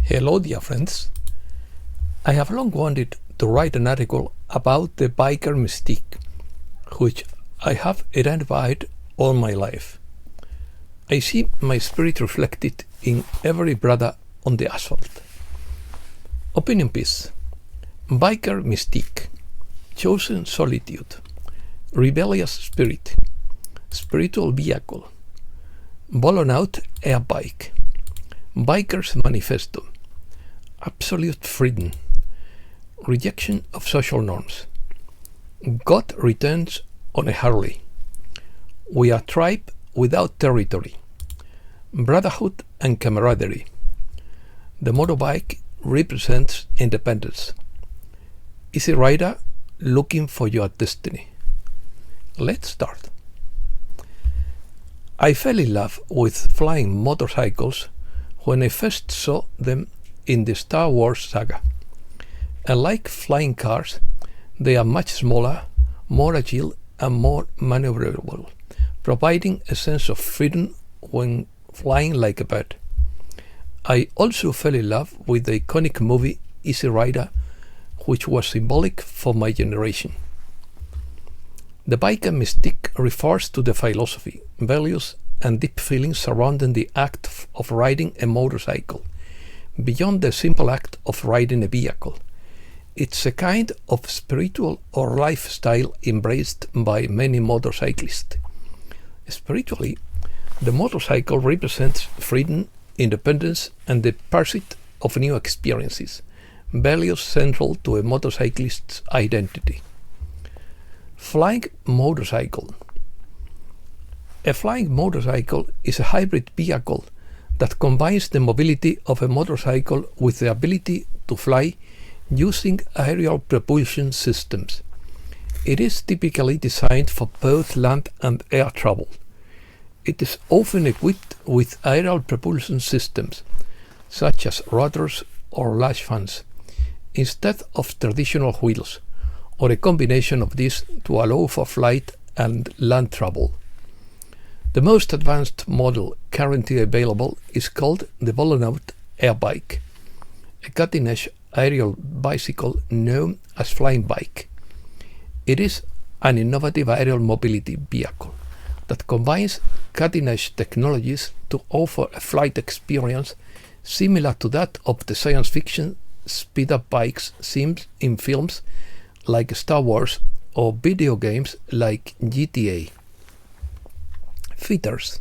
Hello dear friends. I have long wanted to write an article about the biker mystique, which I have identified all my life. I see my spirit reflected in every brother on the asphalt. Opinion piece. Biker mystique. Chosen solitude. Rebellious spirit. Spiritual vehicle. Volonaut air bike. Biker's manifesto. Absolute freedom. Rejection of social norms. God returns on a Harley. We are tribe without territory. Brotherhood and camaraderie. The motorbike represents independence. Easy rider looking for your destiny. Let's start. I fell in love with flying motorcycles when I first saw them in the Star Wars saga. Unlike flying cars, they are much smaller, more agile and more maneuverable, providing a sense of freedom when flying like a bird. I also fell in love with the iconic movie Easy Rider, which was symbolic for my generation. The biker mystique refers to the philosophy, values and deep feelings surrounding the act of riding a motorcycle, beyond the simple act of riding a vehicle. It's a kind of spiritual or lifestyle embraced by many motorcyclists. Spiritually, the motorcycle represents freedom, independence, and the pursuit of new experiences, values central to a motorcyclist's identity. Flying motorcycle. A flying motorcycle is a hybrid vehicle that combines the mobility of a motorcycle with the ability to fly using aerial propulsion systems. It is typically designed for both land and air travel. It is often equipped with aerial propulsion systems, such as rotors or lash fans, instead of traditional wheels, or a combination of these to allow for flight and land travel. The most advanced model currently available is called the Volonaut air bike, a cutting-edge aerial bicycle known as flying bike. It is an innovative aerial mobility vehicle that combines cutting-edge technologies to offer a flight experience similar to that of the science fiction speed-up bikes seen in films like Star Wars or video games like GTA. Features.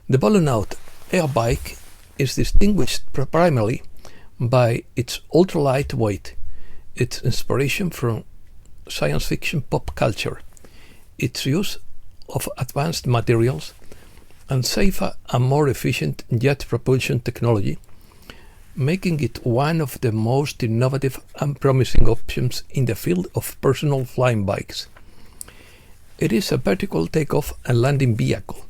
The Volonaut air bike is distinguished primarily by its ultralight weight, its inspiration from science fiction pop culture, its use of advanced materials, and safer and more efficient jet propulsion technology, making it one of the most innovative and promising options in the field of personal flying bikes. It is a vertical takeoff and landing vehicle,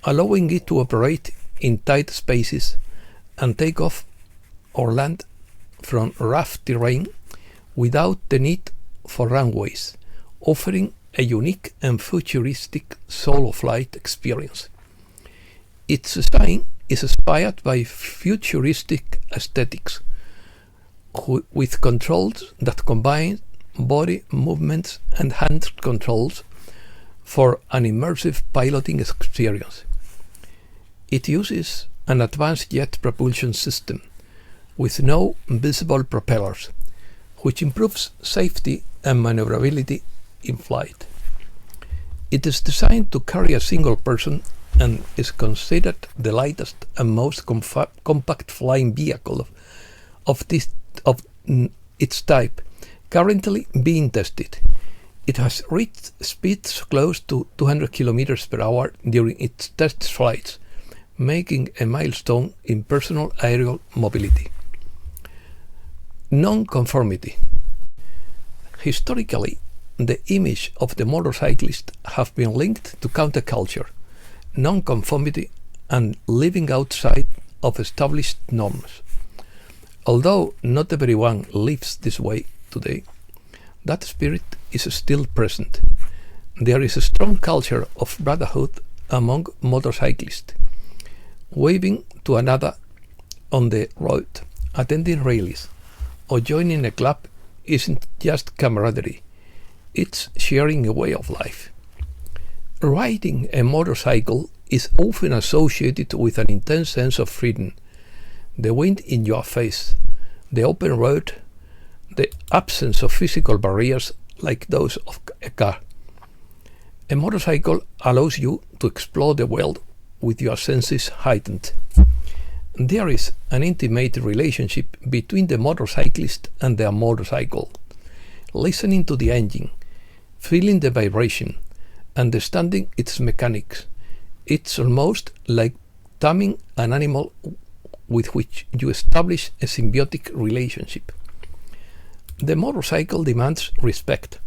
allowing it to operate in tight spaces and take off or land from rough terrain without the need for runways, offering a unique and futuristic solo flight experience. Its design is inspired by futuristic aesthetics, with controls that combine body movements and hand controls for an immersive piloting experience. It uses an advanced jet propulsion system with no visible propellers, which improves safety and maneuverability in flight. It is designed to carry a single person and is considered the lightest and most compact flying vehicle of its type currently being tested. It has reached speeds close to 200 km per hour during its test flights, making a milestone in personal aerial mobility. Nonconformity. Historically, the image of the motorcyclist have been linked to counterculture, nonconformity, and living outside of established norms. Although not everyone lives this way today, that spirit is still present. There is a strong culture of brotherhood among motorcyclists, waving to another on the road, attending rallies, or joining a club isn't just camaraderie, it's sharing a way of life. Riding a motorcycle is often associated with an intense sense of freedom, the wind in your face, the open road, the absence of physical barriers like those of a car. A motorcycle allows you to explore the world with your senses heightened. There is an intimate relationship between the motorcyclist and their motorcycle. Listening to the engine, feeling the vibration, understanding its mechanics. It's almost like taming an animal with which you establish a symbiotic relationship. The motorcycle demands respect.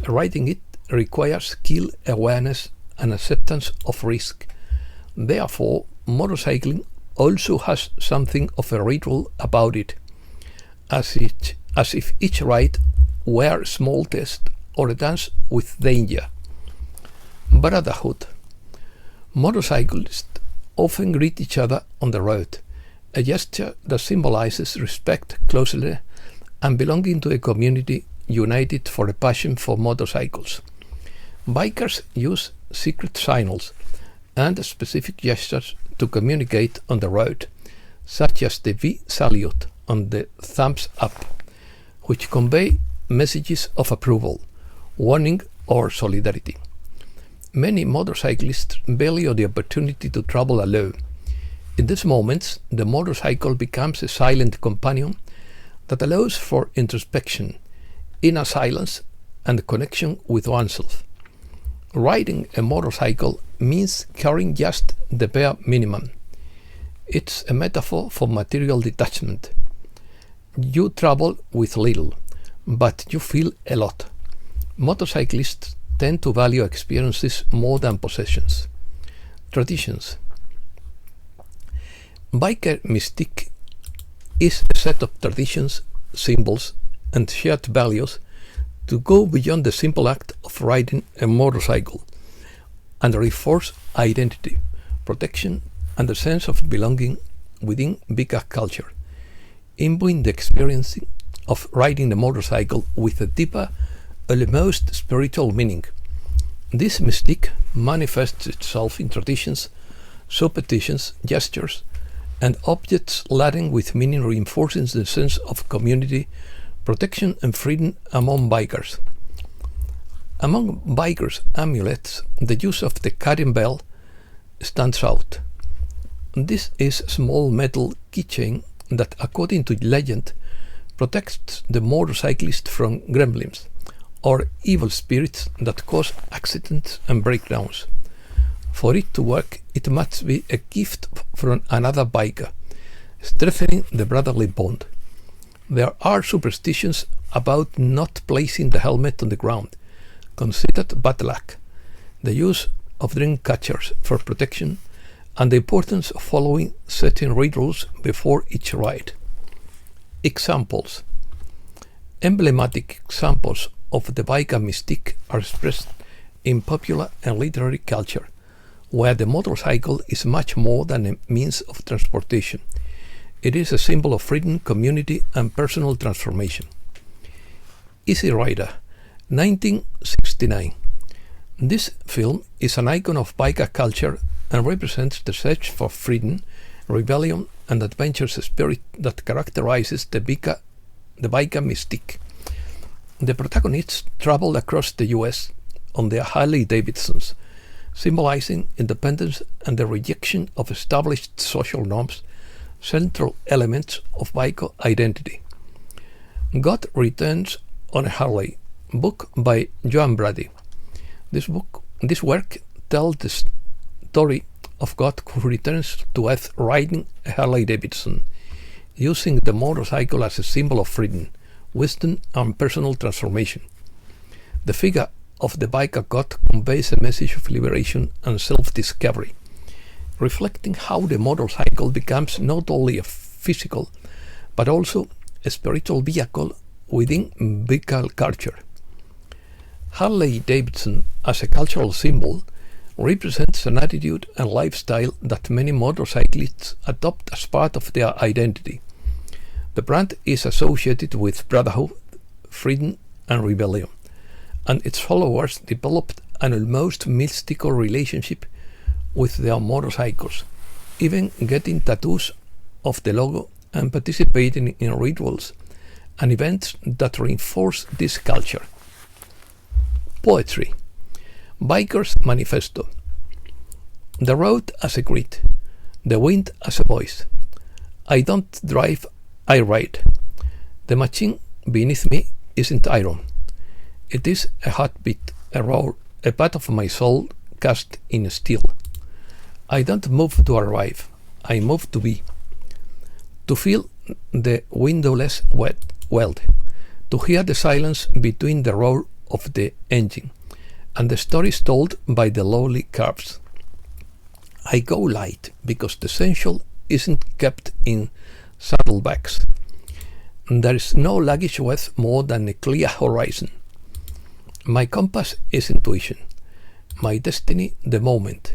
Riding it requires skill, awareness, and acceptance of risk. Therefore, motorcycling also has something of a ritual about it, as if each ride were a small test or a dance with danger. Brotherhood. Motorcyclists often greet each other on the road, a gesture that symbolizes respect, closeness, and belonging to a community united for a passion for motorcycles. Bikers use secret signals and specific gestures to communicate on the road, such as the V salute and the thumbs up, which convey messages of approval, warning, or solidarity. Many motorcyclists value the opportunity to travel alone. In these moments, the motorcycle becomes a silent companion that allows for introspection, inner silence, and connection with oneself. Riding a motorcycle means carrying just the bare minimum. It's a metaphor for material detachment. You travel with little, but you feel a lot. Motorcyclists tend to value experiences more than possessions. Traditions. Biker mystique is a set of traditions, symbols, and shared values to go beyond the simple act of riding a motorcycle and reinforce identity, protection, and a sense of belonging within biker culture, imbuing the experience of riding the motorcycle with a deeper, almost spiritual meaning. This mystique manifests itself in traditions, superstitions, gestures, and objects laden with meaning, reinforcing the sense of community, protection, and freedom among bikers. Among bikers' amulets, the use of the Karen bell stands out. This is a small metal keychain that, according to legend, protects the motorcyclist from gremlins, or evil spirits that cause accidents and breakdowns. For it to work, it must be a gift from another biker, strengthening the brotherly bond. There are superstitions about not placing the helmet on the ground, considered bad luck, the use of dream catchers for protection, and the importance of following certain rituals before each ride. Examples. Emblematic examples of the biker mystique are expressed in popular and literary culture, where the motorcycle is much more than a means of transportation. It is a symbol of freedom, community, and personal transformation. Easy Rider, 1969. This film is an icon of biker culture and represents the search for freedom, rebellion, and adventure spirit that characterizes the biker mystique. The protagonists traveled across the US on their Harley Davidsons, symbolizing independence and the rejection of established social norms, central elements of biker identity. God Returns on a Harley, book by Joan Brady. This work tells the story of God who returns to Earth riding a Harley Davidson, using the motorcycle as a symbol of freedom, wisdom, and personal transformation. The figure of the biker God conveys a message of liberation and self-discovery, reflecting how the motorcycle becomes not only a physical, but also a spiritual vehicle within biker culture. Harley Davidson as a cultural symbol represents an attitude and lifestyle that many motorcyclists adopt as part of their identity. The brand is associated with Brotherhood, freedom, and rebellion, and its followers developed an almost mystical relationship with their motorcycles, even getting tattoos of the logo and participating in rituals and events that reinforce this culture. Poetry. Biker's Manifesto. The road as a grid, the wind as a voice. I don't drive, I ride. The machine beneath me isn't iron. It is a heartbeat, a roar, a part of my soul cast in steel. I don't move to arrive, I move to be. To feel the windowless weld, to hear the silence between the roar of the engine and the stories told by the lowly curves. I go light because the essential isn't kept in saddlebags. There is no luggage worth more than a clear horizon. My compass is intuition, my destiny the moment.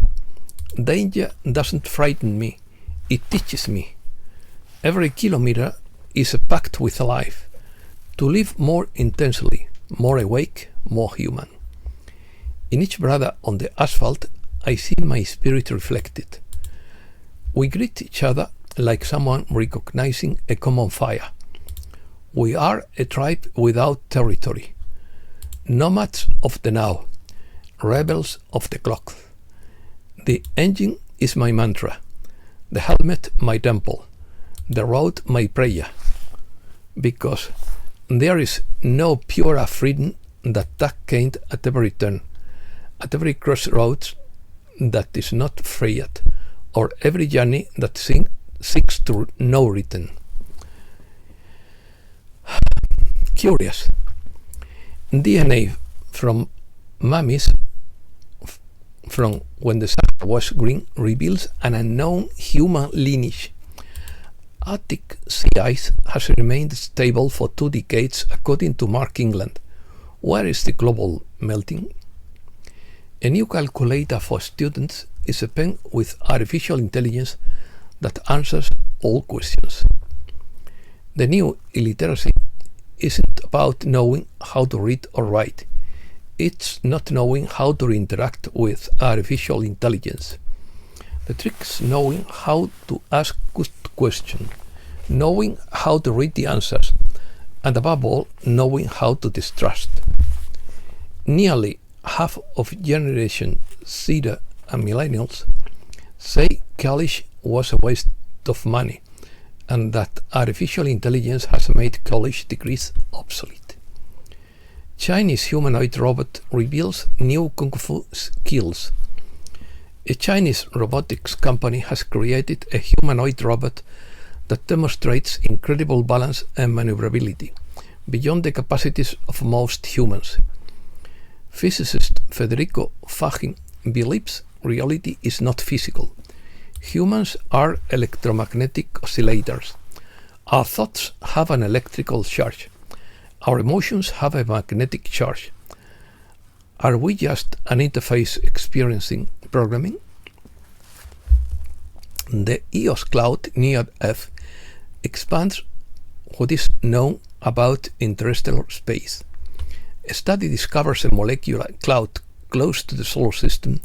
Danger doesn't frighten me, it teaches me. Every kilometer is a pact with life, to live more intensely, more awake, more human. In each brother on the asphalt, I see my spirit reflected. We greet each other like someone recognizing a common fire. We are a tribe without territory, nomads of the now, rebels of the clock. The engine is my mantra, the helmet my temple, the road my prayer, because there is no purer freedom that can't at every turn, at every crossroads that is not freed, or every journey that seeks to no return. Curious. DNA from mummies from when the sun was green reveals an unknown human lineage. Arctic sea ice has remained stable for 2 decades according to Mark England. Where is the global melting? A new calculator for students is a pen with artificial intelligence that answers all questions. The new illiteracy isn't about knowing how to read or write. It's not knowing how to interact with artificial intelligence. The trick is knowing how to ask good questions, knowing how to read the answers, and above all, knowing how to distrust. Nearly half of Generation Z and Millennials say college was a waste of money, and that artificial intelligence has made college degrees obsolete. Chinese humanoid robot reveals new kung fu skills. A Chinese robotics company has created a humanoid robot that demonstrates incredible balance and maneuverability, beyond the capacities of most humans. Physicist Federico Fagin believes reality is not physical. Humans are electromagnetic oscillators. Our thoughts have an electrical charge. Our emotions have a magnetic charge. Are we just an interface experiencing programming? The EOS cloud near Earth expands what is known about interstellar space. A study discovers a molecular cloud close to the solar system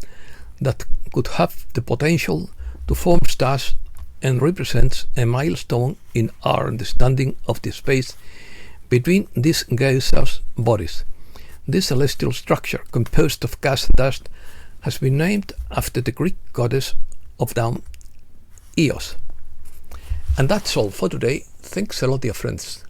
that could have the potential to form stars and represents a milestone in our understanding of the space between these gaseous bodies. This celestial structure, composed of gas and dust, has been named after the Greek goddess of dawn, Eos. And that's all for today. Thanks a lot, dear friends.